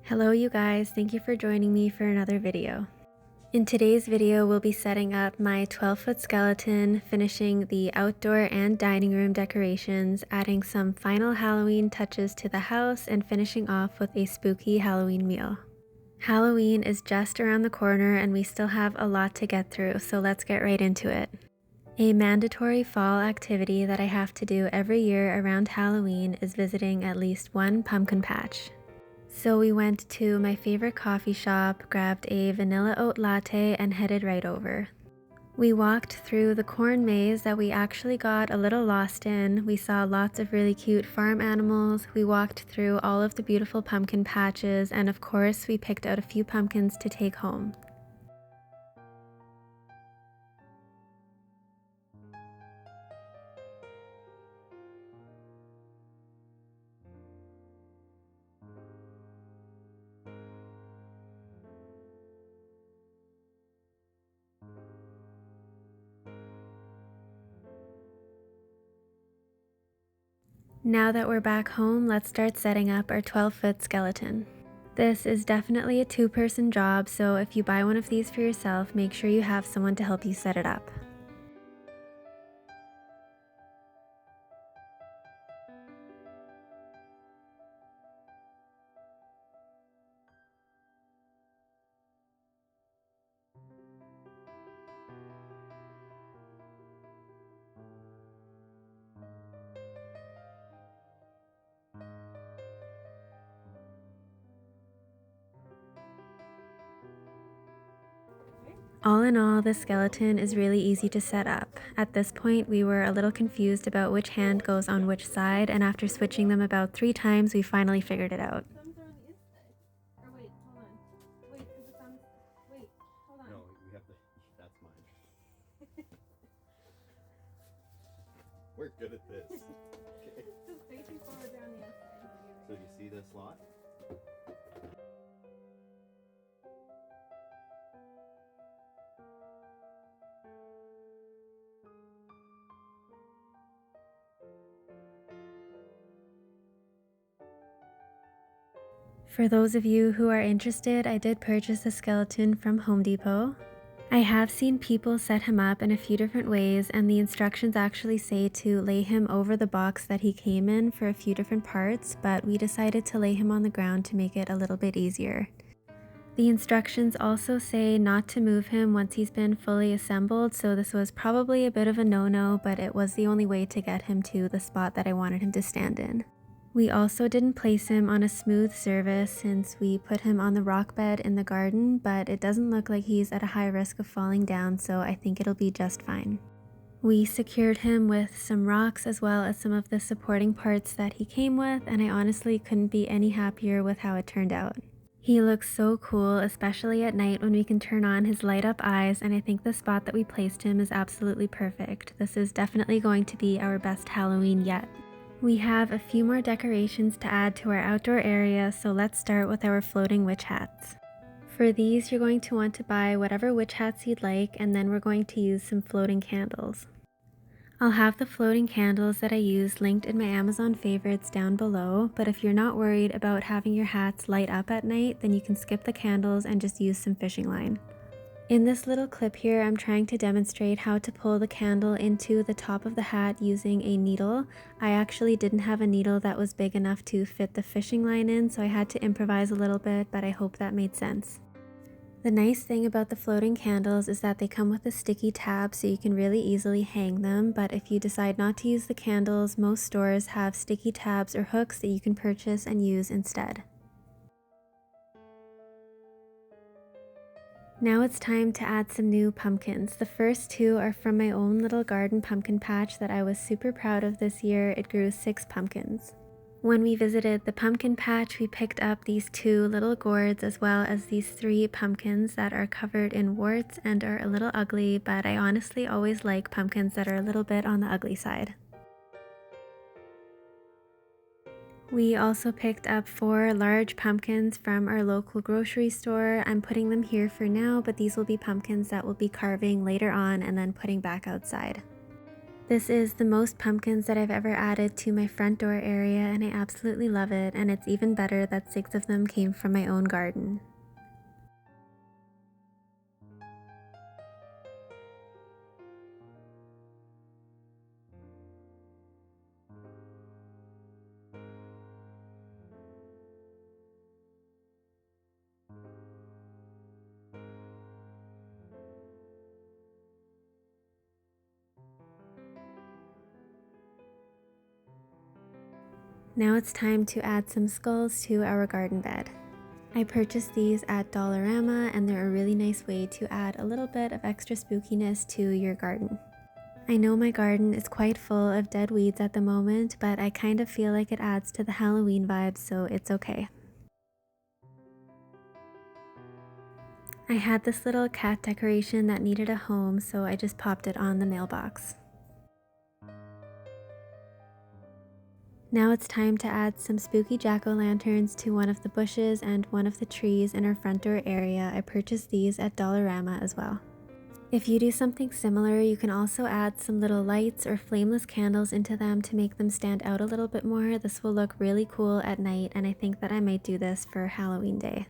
Hello you guys, thank you for joining me for another video. In today's video, we'll be setting up my 12-foot skeleton, finishing the outdoor and dining room decorations, adding some final Halloween touches to the house, and finishing off with a spooky Halloween meal. Halloween is just around the corner and we still have a lot to get through, so let's get right into it. A mandatory fall activity that I have to do every year around Halloween is visiting at least one pumpkin patch. So we went to my favorite coffee shop, grabbed a vanilla oat latte, and headed right over. We walked through the corn maze that we actually got a little lost in. We saw lots of really cute farm animals. We walked through all of the beautiful pumpkin patches, and of course we picked out a few pumpkins to take home. Now that we're back home, let's start setting up our 12-foot skeleton. This is definitely a two-person job, so if you buy one of these for yourself, make sure you have someone to help you set it up. All in all, the skeleton is really easy to set up. At this point, we were a little confused about which hand goes on which side, and after switching them about 3 times, we finally figured it out. No, we have the. That's mine. We're good at this. Okay. Just facing forward down the outside. So you see this slot? For those of you who are interested, I did purchase a skeleton from Home Depot. I have seen people set him up in a few different ways, and the instructions actually say to lay him over the box that he came in for a few different parts, but we decided to lay him on the ground to make it a little bit easier. The instructions also say not to move him once he's been fully assembled, so this was probably a bit of a no-no, but it was the only way to get him to the spot that I wanted him to stand in. We also didn't place him on a smooth surface since we put him on the rock bed in the garden, but it doesn't look like he's at a high risk of falling down, so I think it'll be just fine. We secured him with some rocks as well as some of the supporting parts that he came with, and I honestly couldn't be any happier with how it turned out. He looks so cool, especially at night when we can turn on his light up eyes, and I think the spot that we placed him is absolutely perfect. This is definitely going to be our best Halloween yet. We have a few more decorations to add to our outdoor area, so let's start with our floating witch hats. For these, you're going to want to buy whatever witch hats you'd like, and then we're going to use some floating candles. I'll have the floating candles that I use linked in my Amazon favorites down below, but if you're not worried about having your hats light up at night, then you can skip the candles and just use some fishing line. In this little clip here, I'm trying to demonstrate how to pull the candle into the top of the hat using a needle. I actually didn't have a needle that was big enough to fit the fishing line in, so I had to improvise a little bit, but I hope that made sense. The nice thing about the floating candles is that they come with a sticky tab so you can really easily hang them, but if you decide not to use the candles, most stores have sticky tabs or hooks that you can purchase and use instead. Now it's time to add some new pumpkins. The first 2 are from my own little garden pumpkin patch that I was super proud of this year. It grew 6 pumpkins. When we visited the pumpkin patch, we picked up these 2 little gourds as well as these 3 pumpkins that are covered in warts and are a little ugly, but I honestly always like pumpkins that are a little bit on the ugly side. We also picked up 4 large pumpkins from our local grocery store. I'm putting them here for now, but these will be pumpkins that we'll be carving later on and then putting back outside. This is the most pumpkins that I've ever added to my front door area, and I absolutely love it, and it's even better that 6 of them came from my own garden. Now it's time to add some skulls to our garden bed. I purchased these at Dollarama, and they're a really nice way to add a little bit of extra spookiness to your garden. I know my garden is quite full of dead weeds at the moment, but I kind of feel like it adds to the Halloween vibe, so it's okay. I had this little cat decoration that needed a home, so I just popped it on the mailbox. Now it's time to add some spooky jack-o'-lanterns to one of the bushes and one of the trees in our front door area. I purchased these at Dollarama as well. If you do something similar, you can also add some little lights or flameless candles into them to make them stand out a little bit more. This will look really cool at night, and I think that I might do this for Halloween Day.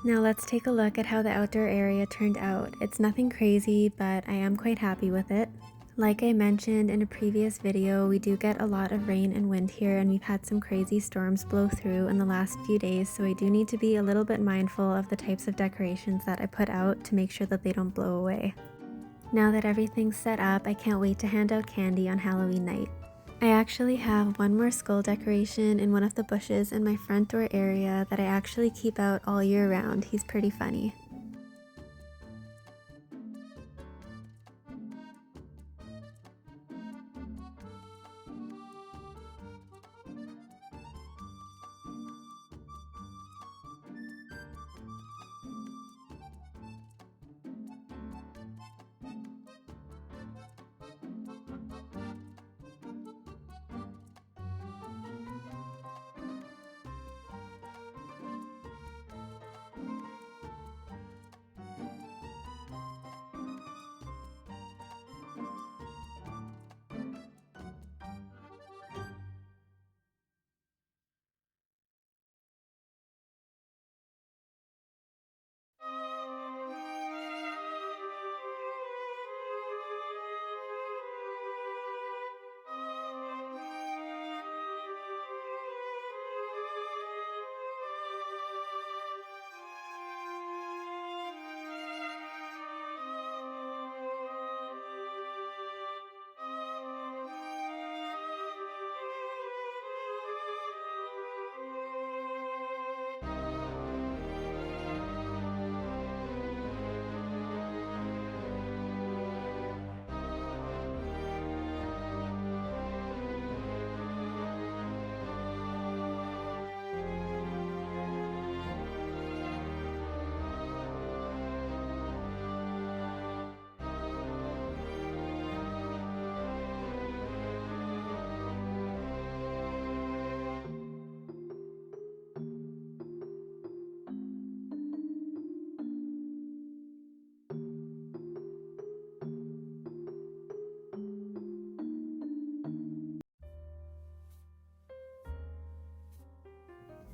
Now let's take a look at how the outdoor area turned out. It's nothing crazy, but I am quite happy with it. Like I mentioned in a previous video, we do get a lot of rain and wind here, and we've had some crazy storms blow through in the last few days, so I do need to be a little bit mindful of the types of decorations that I put out to make sure that they don't blow away. Now that everything's set up, I can't wait to hand out candy on Halloween night. I actually have one more skull decoration in one of the bushes in my front door area that I actually keep out all year round. He's pretty funny.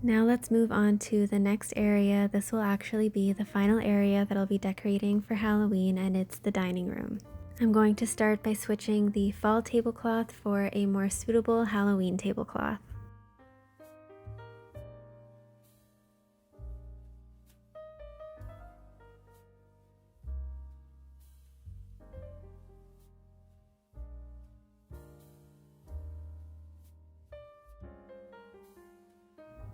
Now let's move on to the next area. This will actually be the final area that I'll be decorating for Halloween, and it's the dining room. I'm going to start by switching the fall tablecloth for a more suitable Halloween tablecloth.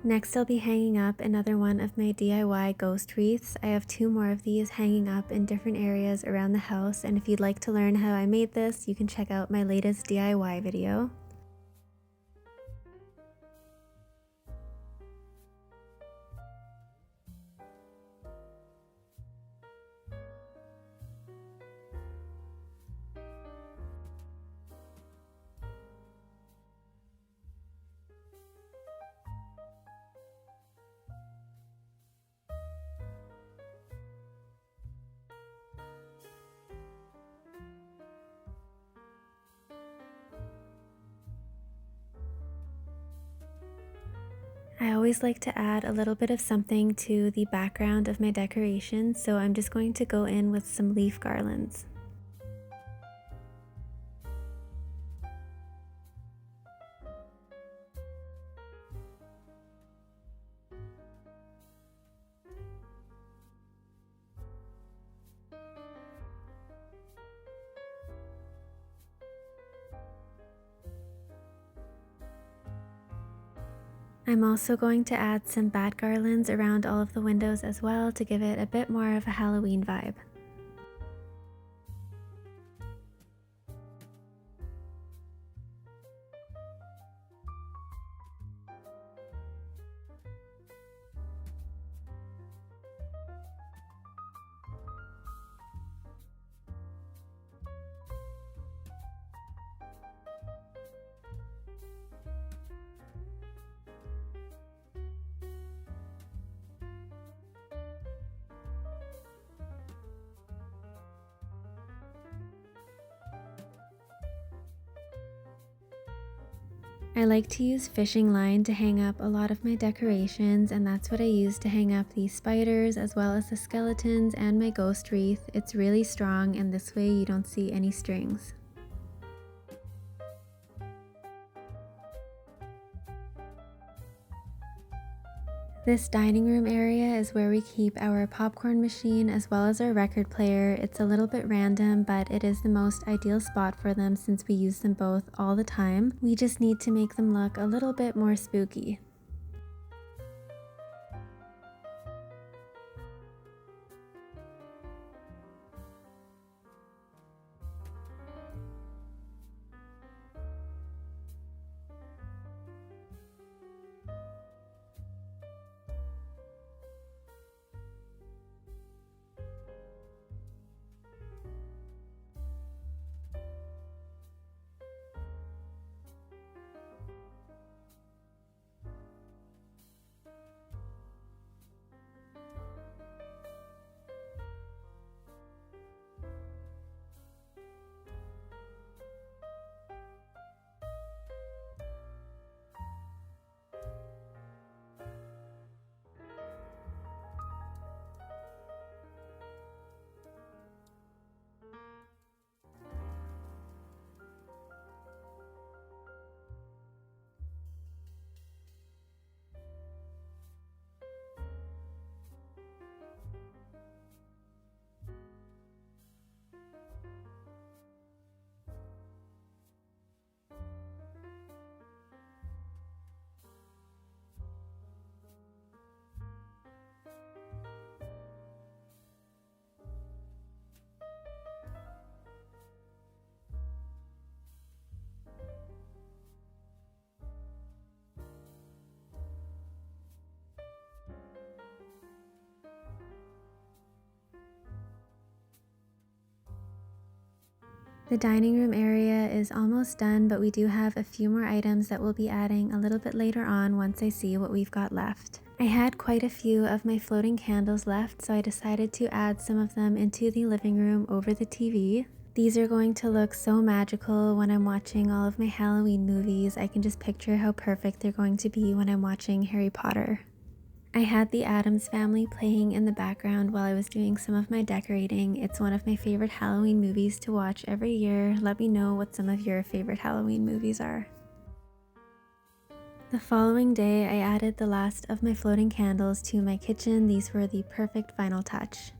Next, I'll be hanging up another one of my DIY ghost wreaths. I have 2 more of these hanging up in different areas around the house, and if you'd like to learn how I made this, you can check out my latest DIY video. I always like to add a little bit of something to the background of my decoration, so I'm just going to go in with some leaf garlands. I'm also going to add some bat garlands around all of the windows as well to give it a bit more of a Halloween vibe. I like to use fishing line to hang up a lot of my decorations, and that's what I use to hang up the spiders as well as the skeletons and my ghost wreath. It's really strong, and this way you don't see any strings. This dining room area is where we keep our popcorn machine as well as our record player. It's a little bit random, but it is the most ideal spot for them since we use them both all the time. We just need to make them look a little bit more spooky. The dining room area is almost done, but we do have a few more items that we'll be adding a little bit later on once I see what we've got left. I had quite a few of my floating candles left, so I decided to add some of them into the living room over the TV. These are going to look so magical when I'm watching all of my Halloween movies. I can just picture how perfect they're going to be when I'm watching Harry Potter. I had the Addams Family playing in the background while I was doing some of my decorating. It's one of my favorite Halloween movies to watch every year. Let me know what some of your favorite Halloween movies are. The following day, I added the last of my floating candles to my kitchen. These were the perfect final touch.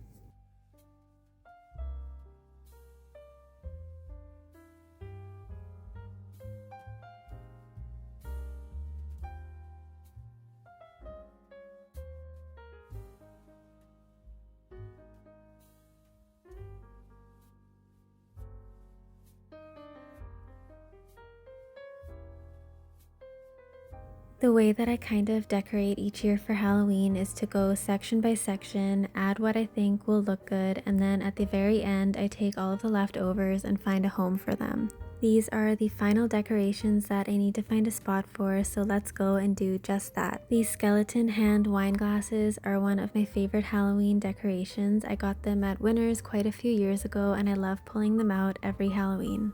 The way that I kind of decorate each year for Halloween is to go section by section, add what I think will look good, and then at the very end, I take all of the leftovers and find a home for them. These are the final decorations that I need to find a spot for, so let's go and do just that. These skeleton hand wine glasses are one of my favorite Halloween decorations. I got them at Winners quite a few years ago, and I love pulling them out every Halloween.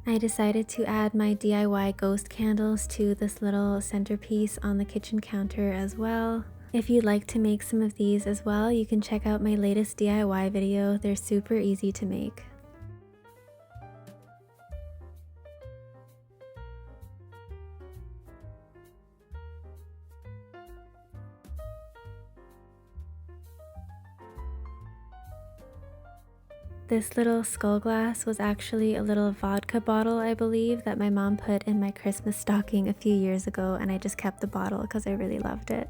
I decided to add my DIY ghost candles to this little centerpiece on the kitchen counter as well. If you'd like to make some of these as well, you can check out my latest DIY video. They're super easy to make. This little skull glass was actually a little vodka bottle, I believe, that my mom put in my Christmas stocking a few years ago, and I just kept the bottle because I really loved it.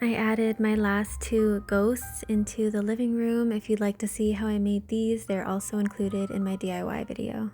I added my last two ghosts into the living room. If you'd like to see how I made these, they're also included in my DIY video.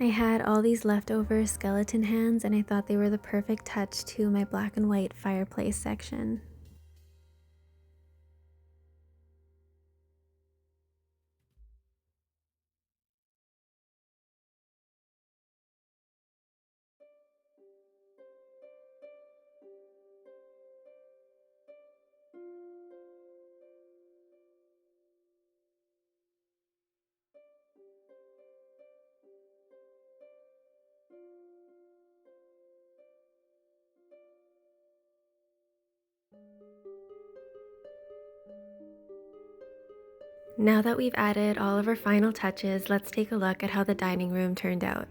I had all these leftover skeleton hands, and I thought they were the perfect touch to my black and white fireplace section. Now that we've added all of our final touches, let's take a look at how the dining room turned out.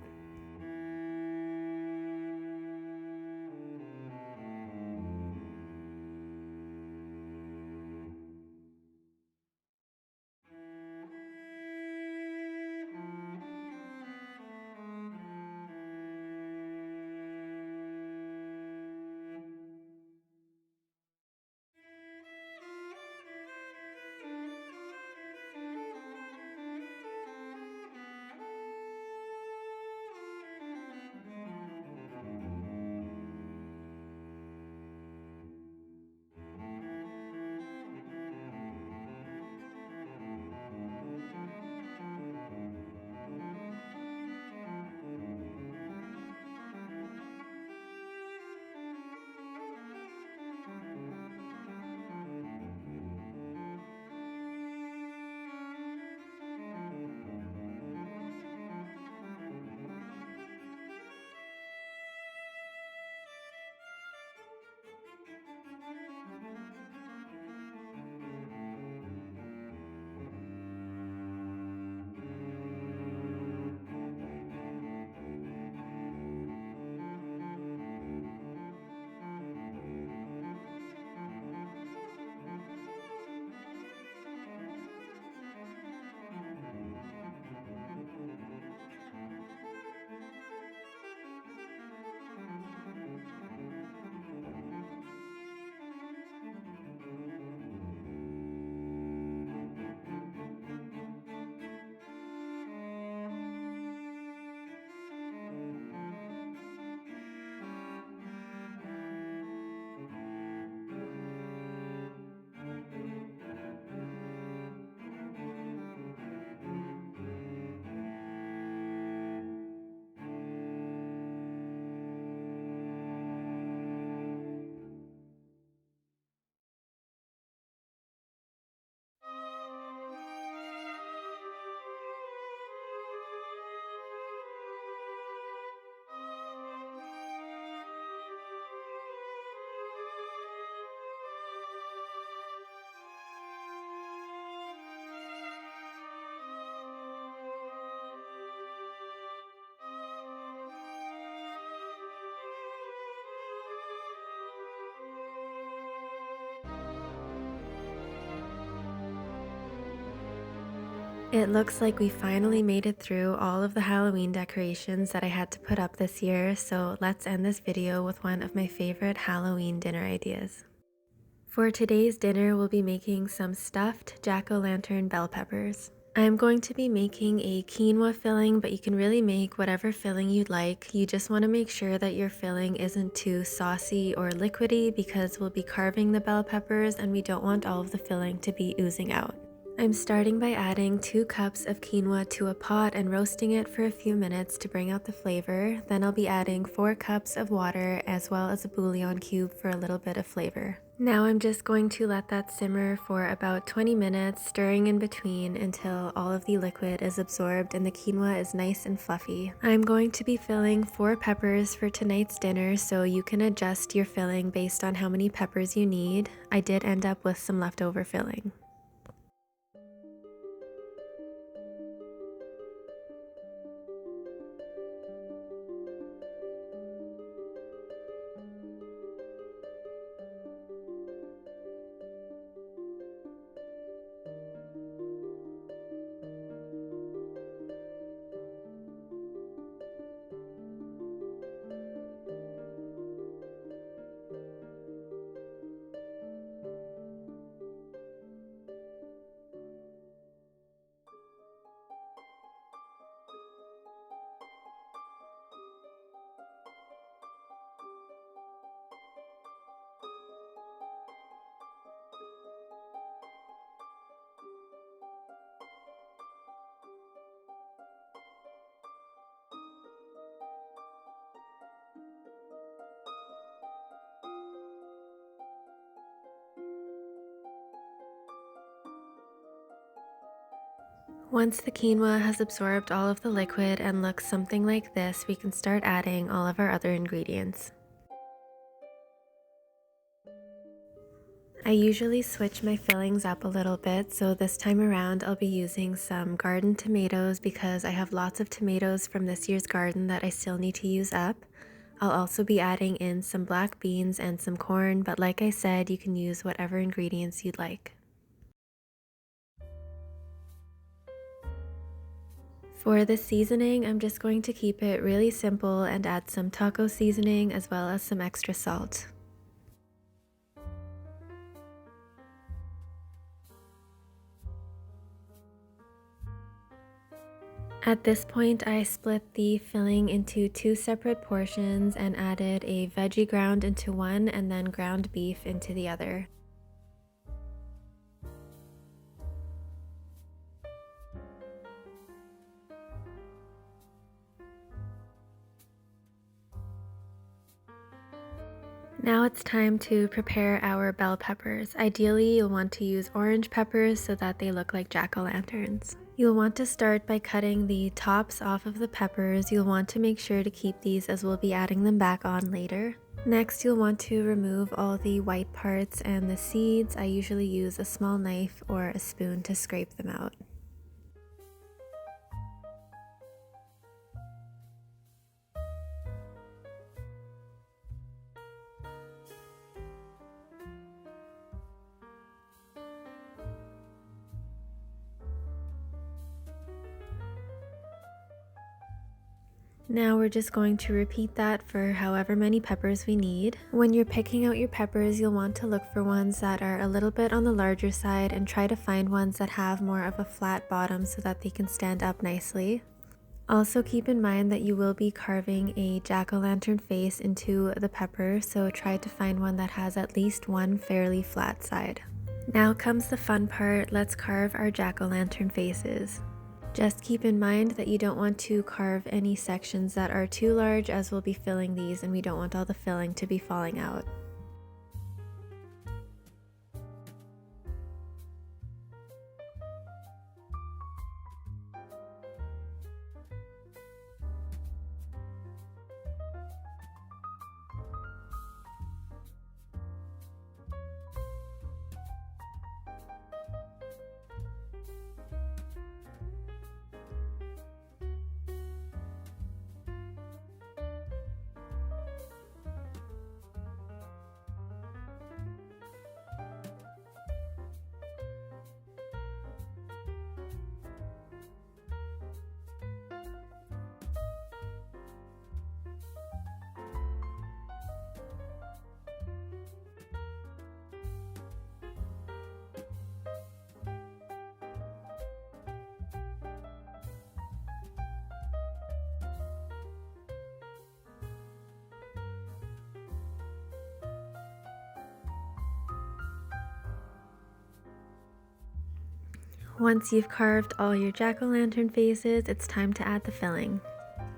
It looks like we finally made it through all of the Halloween decorations that I had to put up this year, so let's end this video with one of my favorite Halloween dinner ideas. For today's dinner, we'll be making some stuffed jack-o'-lantern bell peppers. I'm going to be making a quinoa filling, but you can really make whatever filling you'd like. You just want to make sure that your filling isn't too saucy or liquidy because we'll be carving the bell peppers and we don't want all of the filling to be oozing out. I'm starting by adding 2 cups of quinoa to a pot and roasting it for a few minutes to bring out the flavor. Then I'll be adding 4 cups of water as well as a bouillon cube for a little bit of flavor. Now I'm just going to let that simmer for about 20 minutes, stirring in between until all of the liquid is absorbed and the quinoa is nice and fluffy. I'm going to be filling 4 peppers for tonight's dinner, so you can adjust your filling based on how many peppers you need. I did end up with some leftover filling. Once the quinoa has absorbed all of the liquid and looks something like this, we can start adding all of our other ingredients. I usually switch my fillings up a little bit, so this time around I'll be using some garden tomatoes because I have lots of tomatoes from this year's garden that I still need to use up. I'll also be adding in some black beans and some corn, but like I said, you can use whatever ingredients you'd like. For the seasoning, I'm just going to keep it really simple and add some taco seasoning as well as some extra salt. At this point, I split the filling into 2 separate portions and added a veggie ground into one and then ground beef into the other. Now it's time to prepare our bell peppers. Ideally, you'll want to use orange peppers so that they look like jack-o'-lanterns. You'll want to start by cutting the tops off of the peppers. You'll want to make sure to keep these as we'll be adding them back on later. Next, you'll want to remove all the white parts and the seeds. I usually use a small knife or a spoon to scrape them out. Now we're just going to repeat that for however many peppers we need. When you're picking out your peppers, you'll want to look for ones that are a little bit on the larger side and try to find ones that have more of a flat bottom so that they can stand up nicely. Also keep in mind that you will be carving a jack-o'-lantern face into the pepper, so try to find one that has at least one fairly flat side. Now comes the fun part, let's carve our jack-o'-lantern faces. Just keep in mind that you don't want to carve any sections that are too large as we'll be filling these and we don't want all the filling to be falling out. Once you've carved all your jack-o'-lantern faces, it's time to add the filling.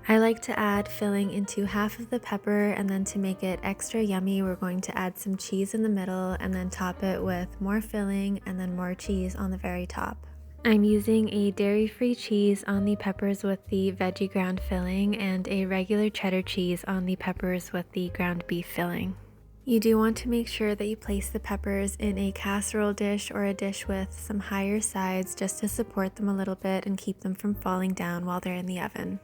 I like to add filling into half of the pepper, and then to make it extra yummy, we're going to add some cheese in the middle and then top it with more filling and then more cheese on the very top. I'm using a dairy-free cheese on the peppers with the veggie ground filling and a regular cheddar cheese on the peppers with the ground beef filling. You do want to make sure that you place the peppers in a casserole dish or a dish with some higher sides just to support them a little bit and keep them from falling down while they're in the oven.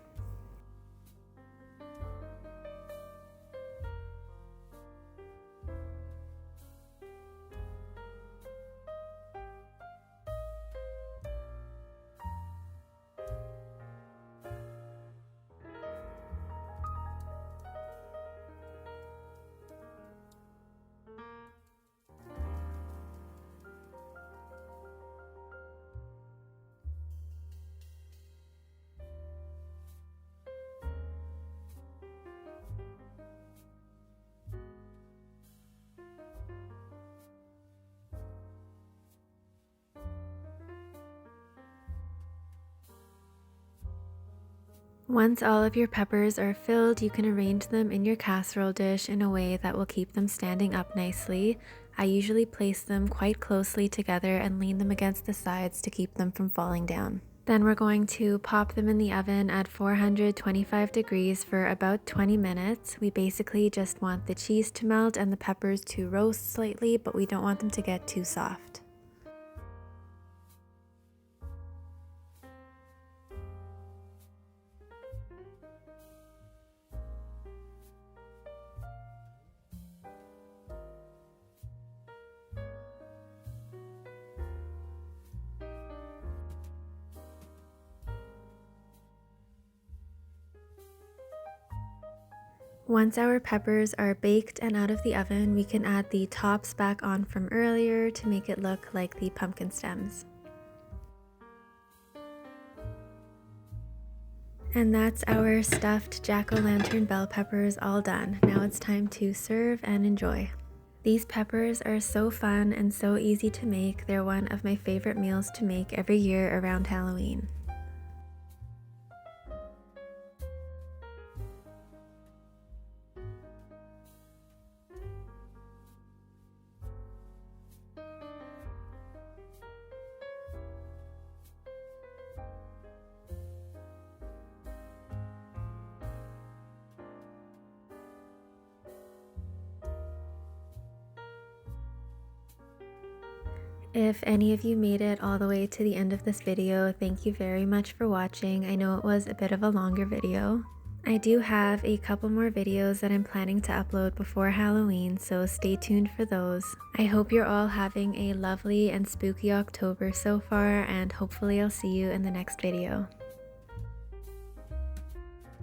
Once all of your peppers are filled, you can arrange them in your casserole dish in a way that will keep them standing up nicely. I usually place them quite closely together and lean them against the sides to keep them from falling down. Then we're going to pop them in the oven at 425 degrees for about 20 minutes. We basically just want the cheese to melt and the peppers to roast slightly, but we don't want them to get too soft. Once our peppers are baked and out of the oven, we can add the tops back on from earlier to make it look like the pumpkin stems. And that's our stuffed jack-o'-lantern bell peppers all done. Now it's time to serve and enjoy. These peppers are so fun and so easy to make. They're one of my favorite meals to make every year around Halloween. If any of you made it all the way to the end of this video, thank you very much for watching. I know it was a bit of a longer video. I do have a couple more videos that I'm planning to upload before Halloween, so stay tuned for those. I hope you're all having a lovely and spooky October so far, and hopefully I'll see you in the next video.